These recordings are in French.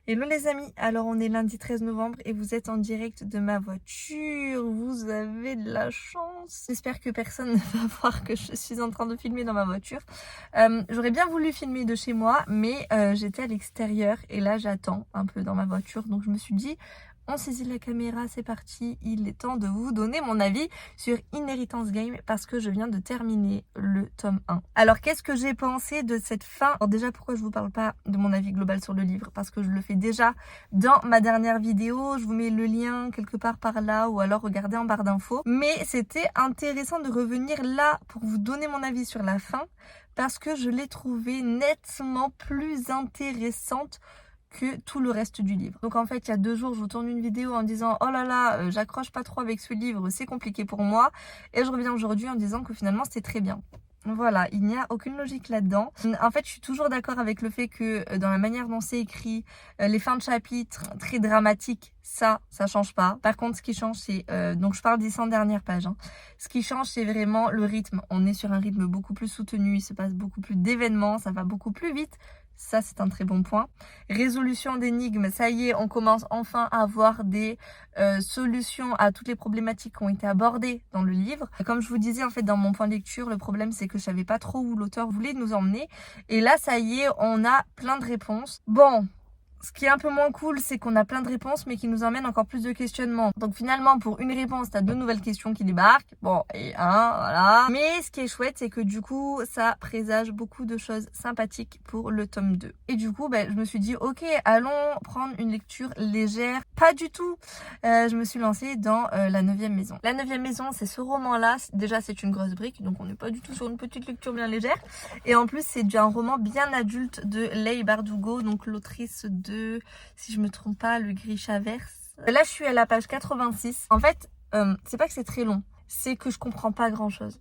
Hello les amis, alors on est lundi 13 novembre et vous êtes en direct de ma voiture, vous avez de la chance. J'espère que personne ne va voir que je suis en train de filmer dans ma voiture. J'aurais bien voulu filmer de chez moi, mais j'étais à l'extérieur et là j'attends un peu dans ma voiture. Donc je me suis dit, on saisit la caméra, c'est parti, il est temps de vous donner mon avis sur Inheritance Game parce que je viens de terminer le tome 1. Alors qu'est-ce que j'ai pensé de cette fin? Alors déjà, pourquoi je vous parle pas de mon avis global sur le livre? Parce que je le fais déjà dans ma dernière vidéo, je vous mets le lien quelque part par là ou alors regardez en barre d'infos. Mais c'était intéressant de revenir là pour vous donner mon avis sur la fin parce que je l'ai trouvée nettement plus intéressante que tout le reste du livre. Donc en fait, il y a 2 jours, je vous tourne une vidéo en disant oh là là, j'accroche pas trop avec ce livre, c'est compliqué pour moi. Et je reviens aujourd'hui en disant que finalement c'était très bien. Voilà, il n'y a aucune logique là-dedans. En fait, je suis toujours d'accord avec le fait que dans la manière dont c'est écrit, les fins de chapitre très dramatiques, ça change pas. Par contre, ce qui change, c'est... donc je parle des 100 dernières pages. Hein. Ce qui change, c'est vraiment le rythme. On est sur un rythme beaucoup plus soutenu, il se passe beaucoup plus d'événements, ça va beaucoup plus vite. Ça, c'est un très bon point. Résolution d'énigmes, ça y est, on commence enfin à avoir des solutions à toutes les problématiques qui ont été abordées dans le livre. Comme je vous disais, en fait, dans mon point de lecture, le problème, c'est que je savais pas trop où l'auteur voulait nous emmener. Et là, ça y est, on a plein de réponses. Bon... Ce qui est un peu moins cool, c'est qu'on a plein de réponses, mais qui nous emmènent encore plus de questionnements. Donc finalement, pour une réponse, t'as 2 nouvelles questions qui débarquent. Bon, et voilà. Mais ce qui est chouette, c'est que du coup, ça présage beaucoup de choses sympathiques pour le tome 2. Et du coup, je me suis dit, ok, allons prendre une lecture légère. Pas du tout. Je me suis lancée dans La 9e maison. La 9e maison, c'est ce roman-là. Déjà, c'est une grosse brique, donc on n'est pas du tout sur une petite lecture bien légère. Et en plus, c'est un roman bien adulte de Leigh Bardugo, donc l'autrice de, si je me trompe pas, Le Grishaverse. Là, je suis à la page 86. En fait, c'est pas que c'est très long, c'est que je comprends pas grand chose.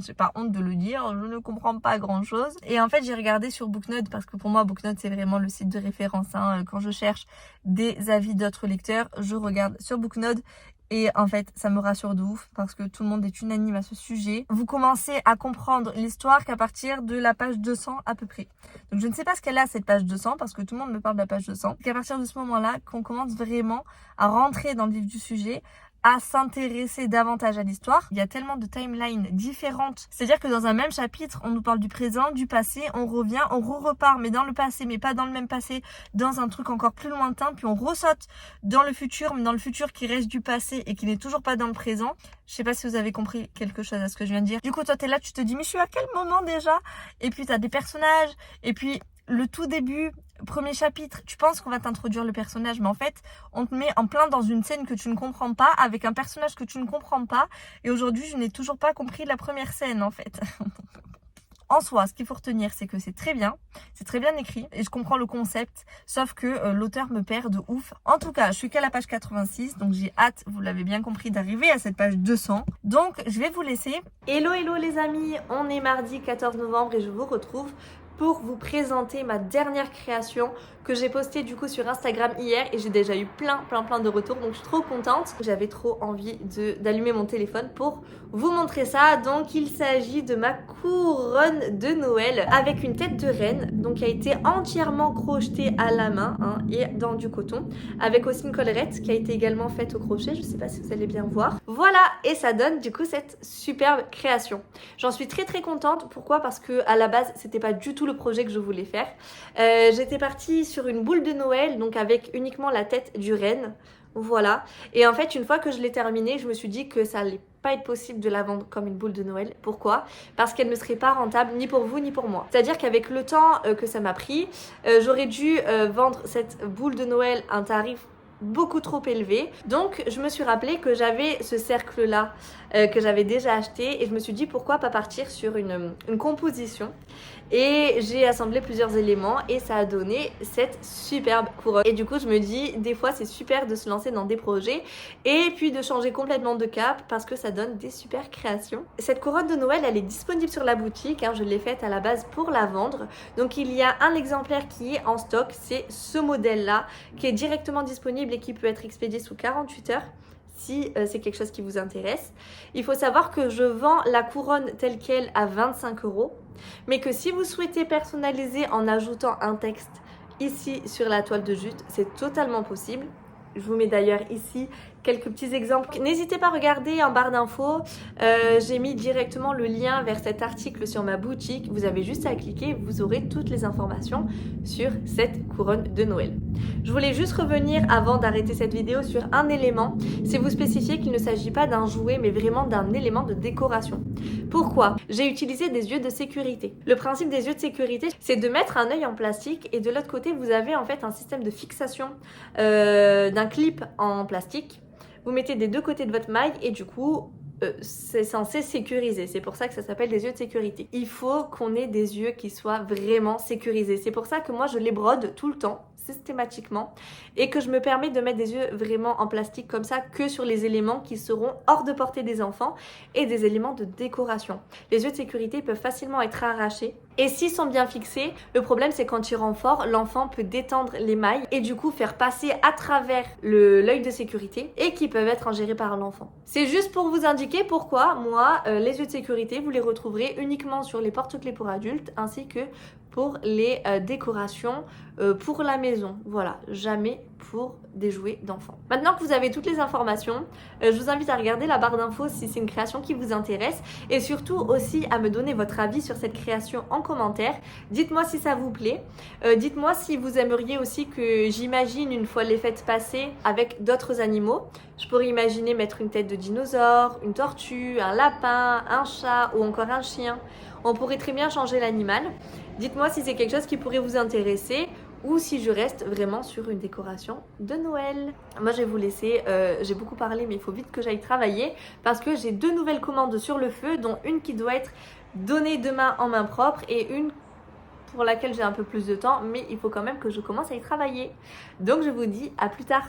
J'ai pas honte de le dire, je ne comprends pas grand chose. Et en fait, j'ai regardé sur Booknote parce que pour moi, Booknote, c'est vraiment le site de référence. Hein. Quand je cherche des avis d'autres lecteurs, je regarde sur Booknote. Et en fait, ça me rassure de ouf parce que tout le monde est unanime à ce sujet. Vous commencez à comprendre l'histoire qu'à partir de la page 200 à peu près. Donc je ne sais pas ce qu'elle a cette page 200 parce que tout le monde me parle de la page 200. C'est qu'à partir de ce moment-là qu'on commence vraiment à rentrer dans le vif du sujet, à s'intéresser davantage à l'histoire. Il y a tellement de timelines différentes. C'est-à-dire que dans un même chapitre, on nous parle du présent, du passé, on revient, on repart, mais dans le passé, mais pas dans le même passé, dans un truc encore plus lointain, puis on ressaute dans le futur, mais dans le futur qui reste du passé et qui n'est toujours pas dans le présent. Je sais pas si vous avez compris quelque chose à ce que je viens de dire. Du coup, toi, t'es là, tu te dis, mais je suis à quel moment déjà? Et puis, t'as des personnages, et puis... Le tout début, premier chapitre, tu penses qu'on va t'introduire le personnage, mais en fait, on te met en plein dans une scène que tu ne comprends pas, avec un personnage que tu ne comprends pas. Et aujourd'hui, je n'ai toujours pas compris la première scène, en fait. En soi, ce qu'il faut retenir, c'est que c'est très bien écrit, et je comprends le concept, sauf que l'auteur me perd de ouf. En tout cas, je suis qu'à la page 86, donc j'ai hâte, vous l'avez bien compris, d'arriver à cette page 200. Donc, je vais vous laisser. Hello les amis, on est mardi 14 novembre et je vous retrouve pour vous présenter ma dernière création que j'ai postée du coup sur Instagram hier et j'ai déjà eu plein de retours, donc je suis trop contente. J'avais trop envie d'allumer mon téléphone pour vous montrer ça. Donc il s'agit de ma couronne de Noël avec une tête de reine, donc qui a été entièrement crochetée à la main et dans du coton, avec aussi une collerette qui a été également faite au crochet. Je sais pas si vous allez bien voir. Voilà, et ça donne du coup cette superbe création. J'en suis très contente. Pourquoi? Parce que à la base c'était pas du tout le projet que je voulais faire. J'étais partie sur une boule de Noël, donc avec uniquement la tête du renne. Voilà. Et en fait, une fois que je l'ai terminée, je me suis dit que ça allait pas être possible de la vendre comme une boule de Noël. Pourquoi? Parce qu'elle ne serait pas rentable ni pour vous ni pour moi. C'est-à-dire qu'avec le temps que ça m'a pris, j'aurais dû vendre cette boule de Noël à un tarif beaucoup trop élevé. Donc je me suis rappelé que j'avais ce cercle là que j'avais déjà acheté et je me suis dit pourquoi pas partir sur une composition, et j'ai assemblé plusieurs éléments et ça a donné cette superbe couronne. Et du coup je me dis des fois c'est super de se lancer dans des projets et puis de changer complètement de cap parce que ça donne des super créations. Cette couronne de Noël elle est disponible sur la boutique, je l'ai faite à la base pour la vendre. Donc il y a un exemplaire qui est en stock, c'est ce modèle là qui est directement disponible et qui peut être expédié sous 48 heures si c'est quelque chose qui vous intéresse. Il faut savoir que je vends la couronne telle qu'elle à 25 €, mais que si vous souhaitez personnaliser en ajoutant un texte ici sur la toile de jute, c'est totalement possible. Je vous mets d'ailleurs ici quelques petits exemples. N'hésitez pas à regarder en barre d'infos. J'ai mis directement le lien vers cet article sur ma boutique. Vous avez juste à cliquer, vous aurez toutes les informations sur cette couronne de Noël. Je voulais juste revenir avant d'arrêter cette vidéo sur un élément. C'est vous spécifier qu'il ne s'agit pas d'un jouet mais vraiment d'un élément de décoration. Pourquoi? J'ai utilisé des yeux de sécurité. Le principe des yeux de sécurité, c'est de mettre un œil en plastique et de l'autre côté, vous avez en fait un système de fixation d'un clip en plastique. Vous mettez des deux côtés de votre maille et du coup, c'est censé sécuriser. C'est pour ça que ça s'appelle des yeux de sécurité. Il faut qu'on ait des yeux qui soient vraiment sécurisés. C'est pour ça que moi, je les brode tout le temps, systématiquement, et que je me permets de mettre des yeux vraiment en plastique comme ça que sur les éléments qui seront hors de portée des enfants et des éléments de décoration. Les yeux de sécurité peuvent facilement être arrachés et s'ils sont bien fixés, le problème c'est qu'en tirant fort, l'enfant peut détendre les mailles et du coup faire passer à travers l'œil de sécurité et qui peuvent être ingérés par l'enfant. C'est juste pour vous indiquer pourquoi moi, les yeux de sécurité, vous les retrouverez uniquement sur les porte-clés pour adultes ainsi que pour les décorations pour la maison. Voilà, jamais pour des jouets d'enfants. Maintenant que vous avez toutes les informations, je vous invite à regarder la barre d'infos si c'est une création qui vous intéresse et surtout aussi à me donner votre avis sur cette création en commentaire. Dites-moi si ça vous plaît. Dites-moi si vous aimeriez aussi que j'imagine une fois les fêtes passées avec d'autres animaux. Je pourrais imaginer mettre une tête de dinosaure, une tortue, un lapin, un chat ou encore un chien. On pourrait très bien changer l'animal. Dites-moi si c'est quelque chose qui pourrait vous intéresser ou si je reste vraiment sur une décoration de Noël. Moi je vais vous laisser, j'ai beaucoup parlé mais il faut vite que j'aille travailler parce que j'ai 2 nouvelles commandes sur le feu dont une qui doit être donnée demain en main propre et une pour laquelle j'ai un peu plus de temps mais il faut quand même que je commence à y travailler. Donc je vous dis à plus tard.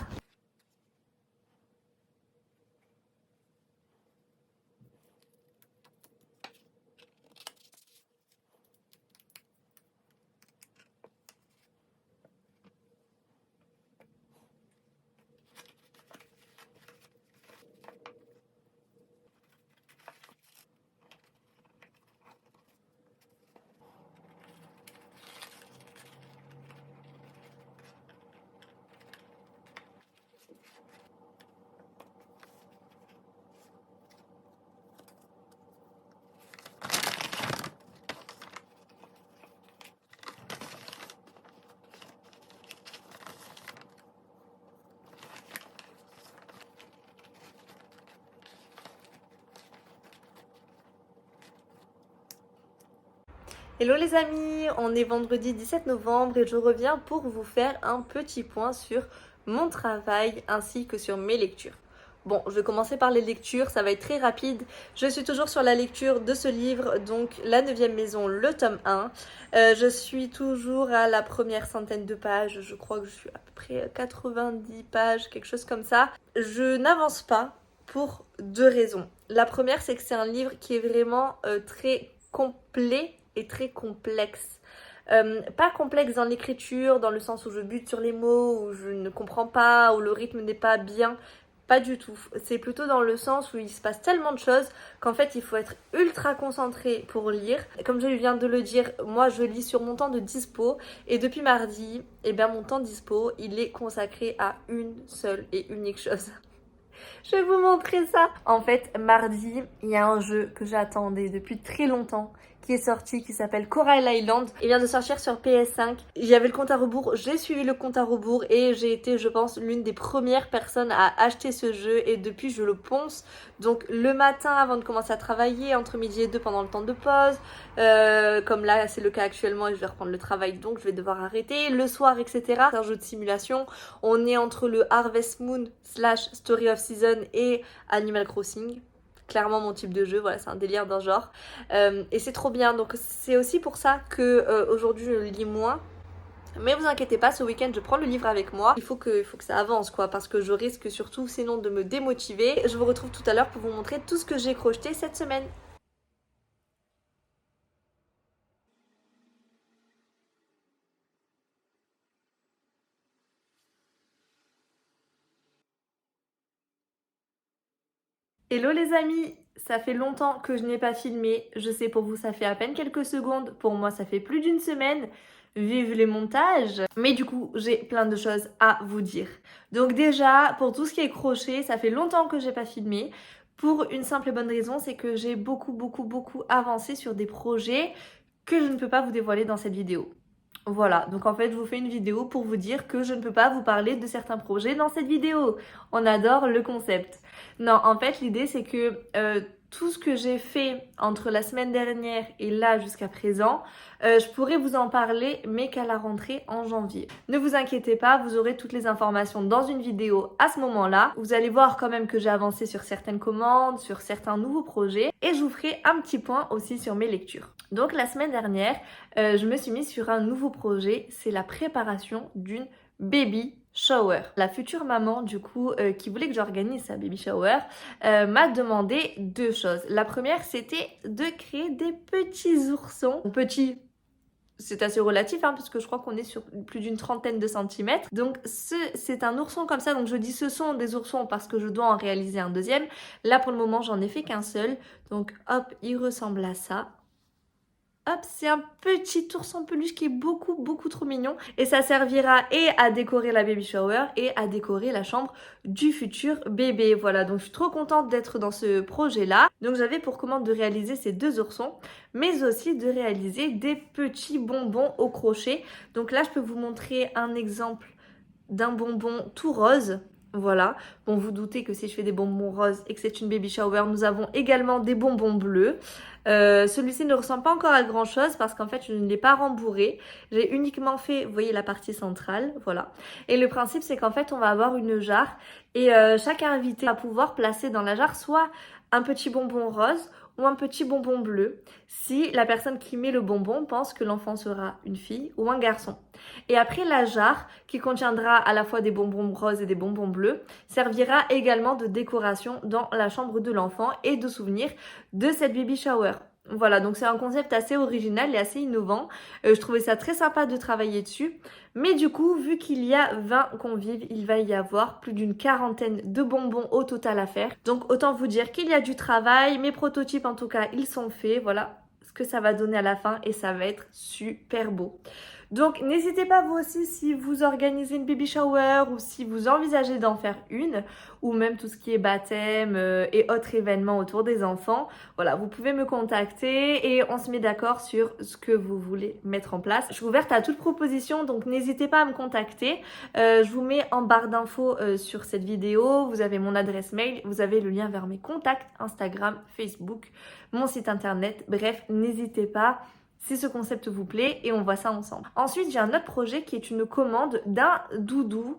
Hello les amis, on est vendredi 17 novembre et je reviens pour vous faire un petit point sur mon travail ainsi que sur mes lectures. Bon, je vais commencer par les lectures, ça va être très rapide. Je suis toujours sur la lecture de ce livre, donc La 9e maison, le tome 1. Je suis toujours à la première centaine de pages, je crois que je suis à peu près 90 pages, quelque chose comme ça. Je n'avance pas pour 2 raisons. La première, c'est que c'est un livre qui est vraiment très complet et très complexe. Pas complexe dans l'écriture, dans le sens où je bute sur les mots, où je ne comprends pas, où le rythme n'est pas bien. Pas du tout. C'est plutôt dans le sens où il se passe tellement de choses qu'en fait il faut être ultra concentré pour lire. Comme je viens de le dire, moi je lis sur mon temps de dispo et depuis mardi, eh bien mon temps dispo il est consacré à une seule et unique chose. Je vais vous montrer ça. En fait, mardi, il y a un jeu que j'attendais depuis très longtemps qui est sorti, qui s'appelle Coral Island. Il vient de sortir sur PS5. Il y avait le compte à rebours, j'ai suivi le compte à rebours et j'ai été, je pense, l'une des premières personnes à acheter ce jeu et depuis, je le ponce. Donc le matin avant de commencer à travailler, entre midi et 2 pendant le temps de pause, comme là c'est le cas actuellement et je vais reprendre le travail donc je vais devoir arrêter, le soir etc. C'est un jeu de simulation, on est entre le Harvest Moon / Story of Season et Animal Crossing. Clairement mon type de jeu, voilà, c'est un délire d'un genre. Et c'est trop bien, donc c'est aussi pour ça que aujourd'hui je lis moins. Mais vous inquiétez pas, ce week-end je prends le livre avec moi. Il faut que ça avance quoi, parce que je risque surtout sinon de me démotiver. Je vous retrouve tout à l'heure pour vous montrer tout ce que j'ai crocheté cette semaine. Hello les amis, ça fait longtemps que je n'ai pas filmé, je sais pour vous ça fait à peine quelques secondes, pour moi ça fait plus d'une semaine. vive les montages. Mais du coup, j'ai plein de choses à vous dire. Donc déjà, pour tout ce qui est crochet, ça fait longtemps que j'ai pas filmé. Pour une simple et bonne raison, c'est que j'ai beaucoup avancé sur des projets que je ne peux pas vous dévoiler dans cette vidéo. Voilà, donc en fait je vous fais une vidéo pour vous dire que je ne peux pas vous parler de certains projets dans cette vidéo. On adore le concept. Non, en fait l'idée c'est que tout ce que j'ai fait entre la semaine dernière et là jusqu'à présent, je pourrais vous en parler mais qu'à la rentrée en janvier. Ne vous inquiétez pas, vous aurez toutes les informations dans une vidéo à ce moment-là. Vous allez voir quand même que j'ai avancé sur certaines commandes, sur certains nouveaux projets et je vous ferai un petit point aussi sur mes lectures. Donc la semaine dernière, je me suis mise sur un nouveau projet, c'est la préparation d'une baby shower. La future maman du coup qui voulait que j'organise sa baby shower m'a demandé deux choses. La première c'était de créer des petits oursons. Petits, c'est assez relatif hein, parce que je crois qu'on est sur plus d'une trentaine de centimètres. Donc c'est un ourson comme ça, donc je dis ce sont des oursons parce que je dois en réaliser un deuxième. Là pour le moment j'en ai fait qu'un seul, donc hop il ressemble à ça. Hop, c'est un petit ours en peluche qui est beaucoup trop mignon. Et ça servira et à décorer la baby shower et à décorer la chambre du futur bébé. Voilà, donc je suis trop contente d'être dans ce projet-là. Donc j'avais pour commande de réaliser ces deux oursons, mais aussi de réaliser des petits bonbons au crochet. Donc là, je peux vous montrer un exemple d'un bonbon tout rose. Voilà, bon vous doutez que si je fais des bonbons roses et que c'est une baby shower, nous avons également des bonbons bleus. Celui-ci ne ressemble pas encore à grand chose parce qu'en fait je ne l'ai pas rembourré. J'ai uniquement fait, vous voyez la partie centrale, voilà. Et le principe c'est qu'en fait on va avoir une jarre et chaque invité va pouvoir placer dans la jarre soit un petit bonbon rose ou un petit bonbon bleu si la personne qui met le bonbon pense que l'enfant sera une fille ou un garçon. Et après la jarre qui contiendra à la fois des bonbons roses et des bonbons bleus servira également de décoration dans la chambre de l'enfant et de souvenir de cette baby shower. Voilà, donc c'est un concept assez original et assez innovant. Je trouvais ça très sympa de travailler dessus. Mais du coup, vu qu'il y a 20 convives, il va y avoir plus d'une quarantaine de bonbons au total à faire. Donc autant vous dire qu'il y a du travail. Mes prototypes en tout cas, ils sont faits. Voilà ce que ça va donner à la fin et ça va être super beau. Donc n'hésitez pas vous aussi si vous organisez une baby shower ou si vous envisagez d'en faire une ou même tout ce qui est baptême et autres événements autour des enfants. Voilà, vous pouvez me contacter et on se met d'accord sur ce que vous voulez mettre en place. Je suis ouverte à toute proposition donc n'hésitez pas à me contacter. Je vous mets en barre d'infos sur cette vidéo, vous avez mon adresse mail, vous avez le lien vers mes contacts Instagram, Facebook, mon site internet. Bref, n'hésitez pas si ce concept vous plaît et on voit ça ensemble. Ensuite, j'ai un autre projet qui est une commande d'un doudou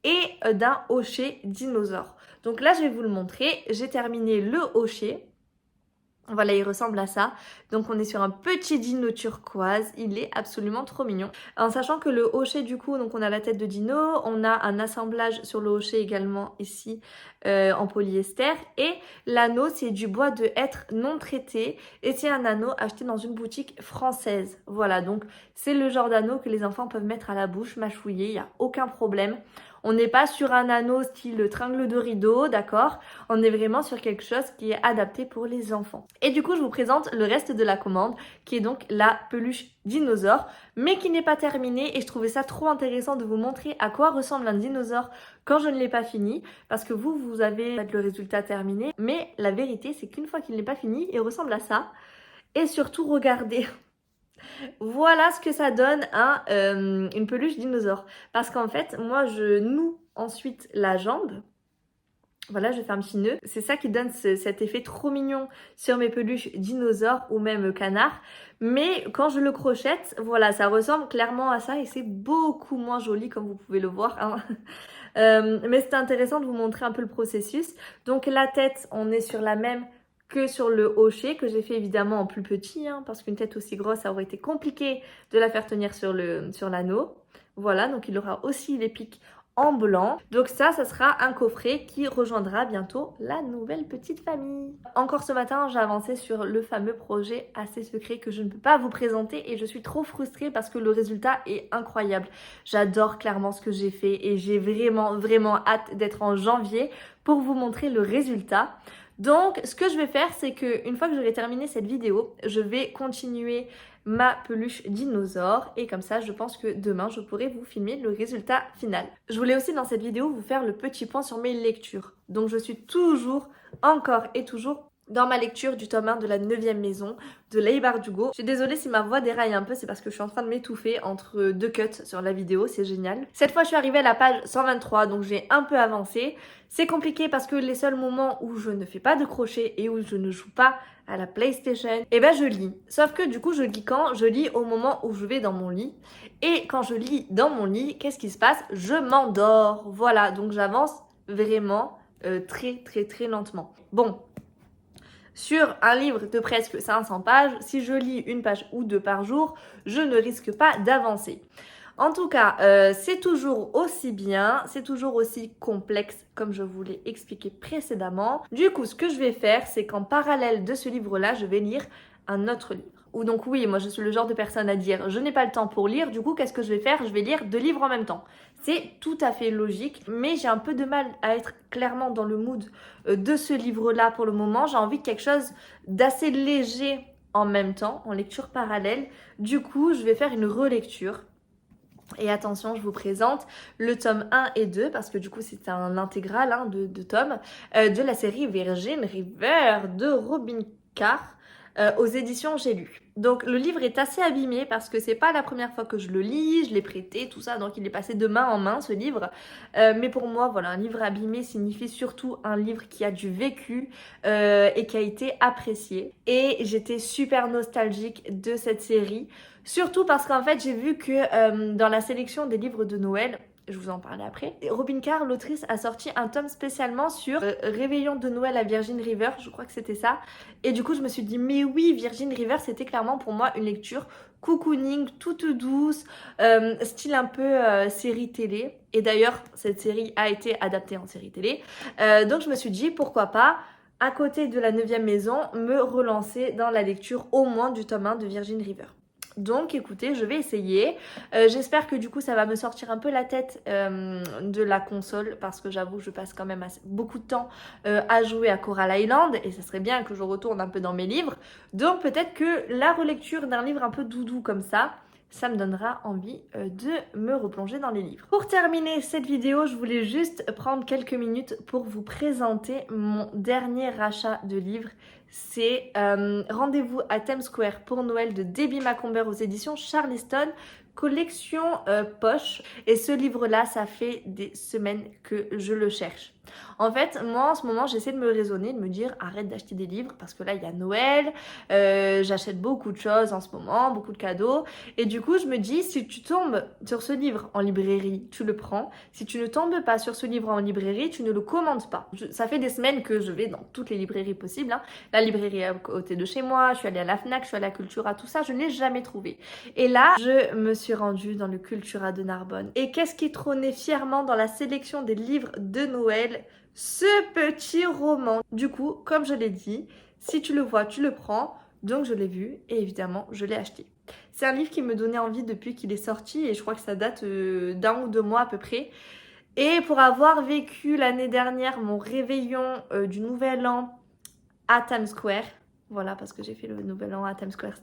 et d'un hochet dinosaure. Donc là, je vais vous le montrer. J'ai terminé le hochet. Voilà, il ressemble à ça. Donc on est sur un petit dino turquoise. Il est absolument trop mignon. En sachant que le hochet du coup, donc on a la tête de dino, on a un assemblage sur le hochet également ici en polyester. Et l'anneau c'est du bois de hêtre non traité. Et c'est un anneau acheté dans une boutique française. Voilà, donc c'est le genre d'anneau que les enfants peuvent mettre à la bouche, mâchouiller, il n'y a aucun problème. On n'est pas sur un anneau style tringle de rideau, d'accord? On est vraiment sur quelque chose qui est adapté pour les enfants. Et du coup, je vous présente le reste de la commande, qui est donc la peluche dinosaure, mais qui n'est pas terminée. Et je trouvais ça trop intéressant de vous montrer à quoi ressemble un dinosaure quand je ne l'ai pas fini, parce que vous avez le résultat terminé. Mais la vérité, c'est qu'une fois qu'il n'est pas fini, il ressemble à ça. Et surtout, regardez. Voilà ce que ça donne à une peluche dinosaure. Parce qu'en fait, moi, je noue ensuite la jambe. Voilà, je fais un petit nœud. C'est ça qui donne cet effet trop mignon sur mes peluches dinosaures ou même canards. Mais quand je le crochette, voilà, ça ressemble clairement à ça et c'est beaucoup moins joli comme vous pouvez le voir. Hein. Mais c'est intéressant de vous montrer un peu le processus. Donc la tête, on est sur la même que sur le hochet que j'ai fait évidemment en plus petit hein, parce qu'une tête aussi grosse ça aurait été compliqué de la faire tenir sur l'anneau. Voilà, donc il aura aussi les pics en blanc. Donc ça sera un coffret qui rejoindra bientôt la nouvelle petite famille. Encore ce matin, j'ai avancé sur le fameux projet assez secret que je ne peux pas vous présenter et je suis trop frustrée parce que le résultat est incroyable. J'adore clairement ce que j'ai fait et j'ai vraiment hâte d'être en janvier pour vous montrer le résultat. Donc, ce que je vais faire, c'est qu'une fois que j'aurai terminé cette vidéo, je vais continuer ma peluche dinosaure et comme ça je pense que demain je pourrai vous filmer le résultat final. Je voulais aussi dans cette vidéo vous faire le petit point sur mes lectures. Donc je suis toujours, encore et toujours dans ma lecture du tome 1 de la 9e maison de Leigh Bardugo. Je suis désolée si ma voix déraille un peu, c'est parce que je suis en train de m'étouffer entre deux cuts sur la vidéo, c'est génial. Cette fois je suis arrivée à la page 123, donc j'ai un peu avancé. C'est compliqué parce que les seuls moments où je ne fais pas de crochet et où je ne joue pas à la PlayStation, et ben je lis. Sauf que du coup je lis quand? Je lis au moment où je vais dans mon lit. Et quand je lis dans mon lit, qu'est-ce qui se passe? Je m'endors. Voilà, donc j'avance vraiment très lentement. Bon. Sur un livre de presque 500 pages, si je lis une page ou deux par jour, je ne risque pas d'avancer. En tout cas, c'est toujours aussi bien, c'est toujours aussi complexe comme je vous l'ai expliqué précédemment. Du coup, ce que je vais faire, c'est qu'en parallèle de ce livre-là, je vais lire un autre livre. Ou donc oui, moi je suis le genre de personne à dire je n'ai pas le temps pour lire, du coup qu'est-ce que je vais faire? Je vais lire 2 livres en même temps. C'est tout à fait logique, mais j'ai un peu de mal à être clairement dans le mood de ce livre-là pour le moment. J'ai envie de quelque chose d'assez léger en même temps, en lecture parallèle. Du coup, je vais faire une relecture. Et attention, je vous présente le tome 1 et 2, parce que du coup c'est un intégral de tomes, de la série Virgin River de Robin Carr. Aux éditions J'ai lu. Donc le livre est assez abîmé parce que c'est pas la première fois que je le lis, je l'ai prêté, tout ça, donc il est passé de main en main ce livre. Mais pour moi, voilà, un livre abîmé signifie surtout un livre qui a du vécu et qui a été apprécié. Et j'étais super nostalgique de cette série, surtout parce qu'en fait j'ai vu que dans la sélection des livres de Noël, je vous en parle après. Robin Carr, l'autrice, a sorti un tome spécialement sur Réveillon de Noël à Virgin River, je crois que c'était ça. Et du coup, je me suis dit, mais oui, Virgin River, c'était clairement pour moi une lecture cocooning, toute douce, style un peu série télé. Et d'ailleurs, cette série a été adaptée en série télé. Donc je me suis dit, pourquoi pas, à côté de la 9e maison, me relancer dans la lecture au moins du tome 1 de Virgin River. Donc écoutez, je vais essayer. J'espère que du coup ça va me sortir un peu la tête de la console, parce que j'avoue je passe quand même beaucoup de temps à jouer à Coral Island et ça serait bien que je retourne un peu dans mes livres. Donc peut-être que la relecture d'un livre un peu doudou comme ça me donnera envie de me replonger dans les livres. Pour terminer cette vidéo, je voulais juste prendre quelques minutes pour vous présenter mon dernier achat de livres. C'est Rendez-vous à Times Square pour Noël de Debbie Macomber aux éditions Charleston, collection poche. Et ce livre-là, ça fait des semaines que je le cherche. En fait, moi en ce moment, j'essaie de me raisonner, de me dire arrête d'acheter des livres parce que là il y a Noël, j'achète beaucoup de choses en ce moment, beaucoup de cadeaux. Et du coup, je me dis si tu tombes sur ce livre en librairie, tu le prends. Si tu ne tombes pas sur ce livre en librairie, tu ne le commandes pas. Ça fait des semaines que je vais dans toutes les librairies possibles. La librairie à côté de chez moi, je suis allée à la Fnac, je suis allée à Cultura, tout ça, je n'ai jamais trouvé. Et là, je me suis rendue dans le Cultura de Narbonne. Et qu'est-ce qui trônait fièrement dans la sélection des livres de Noël? Ce petit roman. Du coup, comme je l'ai dit, si tu le vois, tu le prends. Donc je l'ai vu et évidemment, je l'ai acheté. C'est un livre qui me donnait envie depuis qu'il est sorti et je crois que ça date d'1 ou 2 mois à peu près. Et pour avoir vécu l'année dernière mon réveillon du Nouvel An à Times Square, voilà, parce que j'ai fait le Nouvel An à Times Square,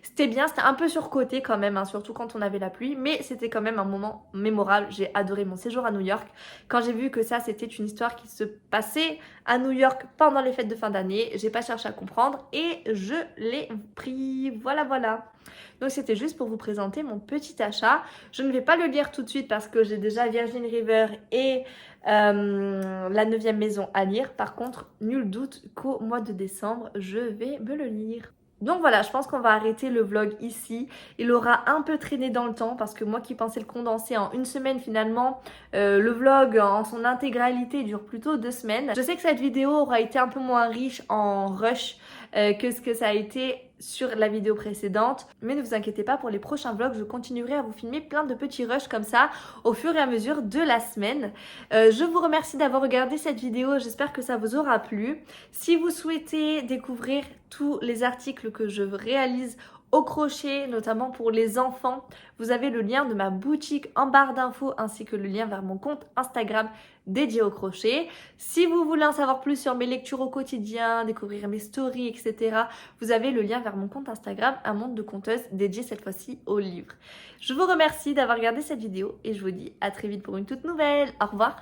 c'était bien, c'était un peu surcoté quand même, surtout quand on avait la pluie, mais c'était quand même un moment mémorable. J'ai adoré mon séjour à New York. Quand j'ai vu que ça, c'était une histoire qui se passait à New York pendant les fêtes de fin d'année, j'ai pas cherché à comprendre et je l'ai pris, voilà. Donc c'était juste pour vous présenter mon petit achat. Je ne vais pas le lire tout de suite parce que j'ai déjà Virgin River et la 9e maison à lire. Par contre, nul doute qu'au mois de décembre, je vais me le lire. Donc voilà, je pense qu'on va arrêter le vlog ici. Il aura un peu traîné dans le temps parce que moi qui pensais le condenser en une semaine finalement, le vlog en son intégralité dure plutôt 2 semaines. Je sais que cette vidéo aura été un peu moins riche en rush que ce que ça a été sur la vidéo précédente, mais ne vous inquiétez pas, pour les prochains vlogs je continuerai à vous filmer plein de petits rushs comme ça au fur et à mesure de la semaine. Je vous remercie d'avoir regardé cette vidéo, j'espère que ça vous aura plu. Si vous souhaitez découvrir tous les articles que je réalise au crochet, notamment pour les enfants. Vous avez le lien de ma boutique en barre d'infos ainsi que le lien vers mon compte Instagram dédié au crochet. Si vous voulez en savoir plus sur mes lectures au quotidien, découvrir mes stories, etc., vous avez le lien vers mon compte Instagram, un monde de conteuse dédié cette fois-ci aux livres. Je vous remercie d'avoir regardé cette vidéo et je vous dis à très vite pour une toute nouvelle. Au revoir.